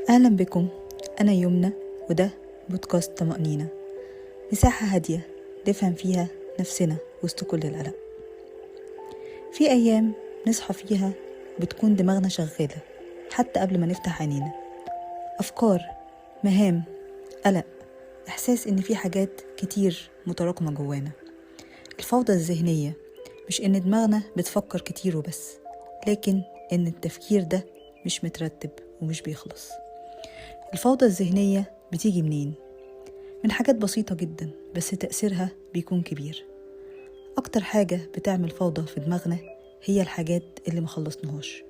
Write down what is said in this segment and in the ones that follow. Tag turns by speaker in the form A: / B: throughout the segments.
A: أهلا بكم. أنا يمنى وده بودكاست طمأنينة، مساحة هادية نفهم فيها نفسنا وسط كل القلق. في أيام نصحى فيها بتكون دماغنا شغالة حتى قبل ما نفتح عينينا، أفكار، مهام، قلق، إحساس إن في حاجات كتير متراكمة جوانا. الفوضى الذهنية مش إن دماغنا بتفكر كتير وبس، لكن إن التفكير ده مش مترتب ومش بيخلص. الفوضى الذهنية بتيجي منين؟ من حاجات بسيطة جدا بس تأثيرها بيكون كبير. أكتر حاجة بتعمل فوضى في دماغنا هي الحاجات اللي مخلصناهاش،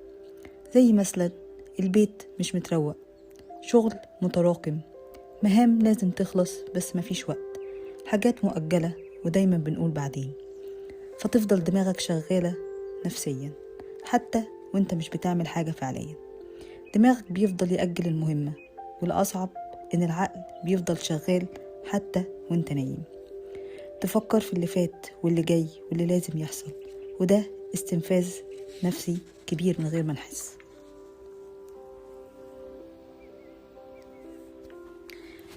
A: زي مثلا البيت مش متروق، شغل متراكم، مهام لازم تخلص بس مفيش وقت، حاجات مؤجلة ودايما بنقول بعدين. فتفضل دماغك شغالة نفسيا حتى وانت مش بتعمل حاجة فعليا. دماغك بيفضل يأجل المهمة، والأصعب إن العقل بيفضل شغال حتى وانت نايم، تفكر في اللي فات واللي جاي واللي لازم يحصل، وده استنفاذ نفسي كبير من غير ما نحس.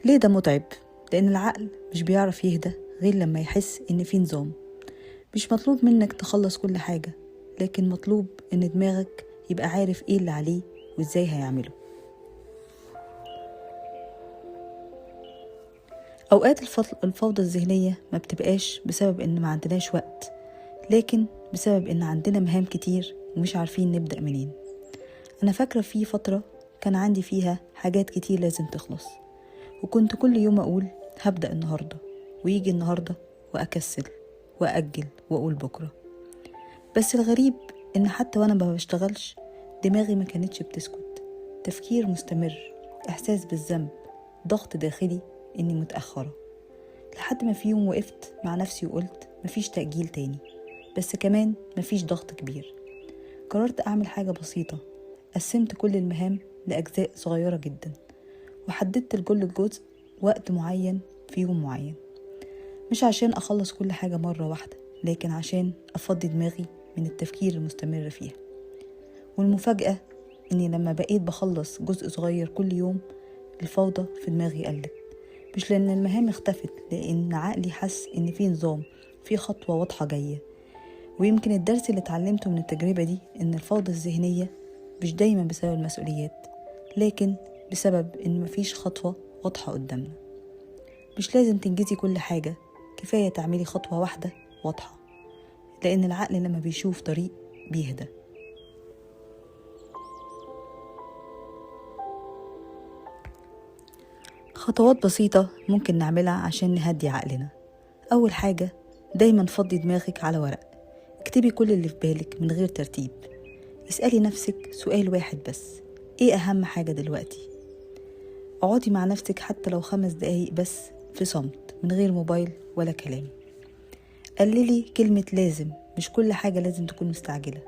A: ليه ده متعب؟ لأن العقل مش بيعرف يهدى غير لما يحس إن في نظام. مش مطلوب منك تخلص كل حاجة، لكن مطلوب إن دماغك يبقى عارف إيه اللي عليه وإزاي هيعمله. أوقات الفوضى الذهنية ما بتبقاش بسبب إن ما عندناش وقت، لكن بسبب إن عندنا مهام كتير ومش عارفين نبدأ منين. أنا فاكرة في فترة كان عندي فيها حاجات كتير لازم تخلص، وكنت كل يوم أقول هبدأ النهاردة، ويجي النهاردة وأكسل وأجل وأقول بكرة. بس الغريب إن حتى وأنا ما بشتغلش دماغي ما كانتش بتسكت، تفكير مستمر، إحساس بالذنب، ضغط داخلي إني متأخرة، لحد ما في يوم وقفت مع نفسي وقلت مفيش تأجيل تاني، بس كمان مفيش ضغط كبير. قررت أعمل حاجة بسيطة، قسمت كل المهام لأجزاء صغيرة جدا، وحددت لكل جزء وقت معين في يوم معين، مش عشان أخلص كل حاجة مرة واحدة، لكن عشان أفضي دماغي من التفكير المستمر فيها. والمفاجأة إني لما بقيت بخلص جزء صغير كل يوم، الفوضى في دماغي قلت، مش لأن المهام اختفت، لأن عقلي حس إن في نظام، في خطوة واضحة جاية. ويمكن الدرس اللي اتعلمته من التجربة دي إن الفوضى الذهنية مش دايما بسبب المسؤوليات، لكن بسبب إن مفيش خطوة واضحة قدامنا. مش لازم تنجزي كل حاجة، كفاية تعملي خطوة واحدة واضحة، لأن العقل لما بيشوف طريق بيهدى. خطوات بسيطة ممكن نعملها عشان نهدي عقلنا. أول حاجة، دايما فضي دماغك على ورق، اكتبي كل اللي في بالك من غير ترتيب. اسألي نفسك سؤال واحد بس، ايه أهم حاجة دلوقتي؟ اقعدي مع نفسك حتى لو 5 دقايق بس في صمت من غير موبايل ولا كلام. قللي كلمة لازم، مش كل حاجة لازم تكون مستعجلة.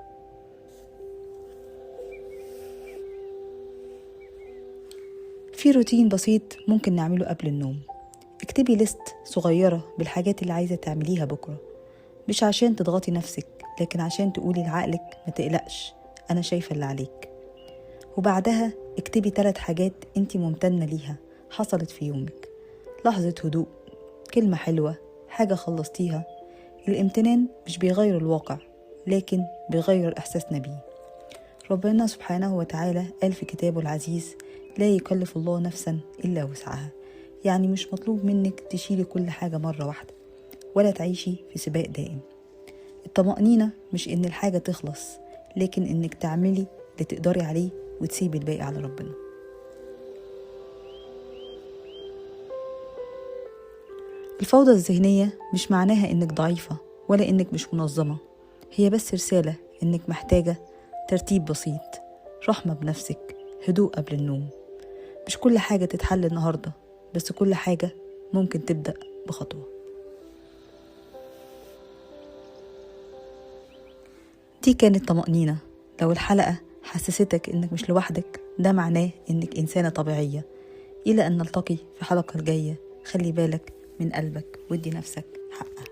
A: في روتين بسيط ممكن نعمله قبل النوم، اكتبي ليست صغيرة بالحاجات اللي عايزة تعمليها بكرة، مش عشان تضغطي نفسك، لكن عشان تقولي لعقلك ما تقلقش، أنا شايفة اللي عليك. وبعدها اكتبي 3 حاجات انتي ممتنة ليها حصلت في يومك، لحظة هدوء، كلمة حلوة، حاجة خلصتيها. الامتنان مش بيغير الواقع، لكن بيغير إحساسنا بيه. ربنا سبحانه وتعالى قال في كتابه العزيز: لا يكلف الله نفسا إلا وسعها. يعني مش مطلوب منك تشيلي كل حاجة مرة واحدة، ولا تعيشي في سباق دائم. الطمأنينة مش إن الحاجة تخلص، لكن إنك تعملي اللي تقدري عليه وتسيبي الباقي على ربنا. الفوضى الذهنية مش معناها إنك ضعيفة ولا إنك مش منظمة، هي بس رسالة إنك محتاجة ترتيب بسيط، رحمة بنفسك، هدوء قبل النوم. مش كل حاجة تتحل النهاردة، بس كل حاجة ممكن تبدأ بخطوة. دي كانت طمأنينة. لو الحلقة حسستك إنك مش لوحدك، ده معناه إنك إنسانة طبيعية. إلى أن نلتقي في حلقة الجاية، خلي بالك من قلبك وادي نفسك حقها.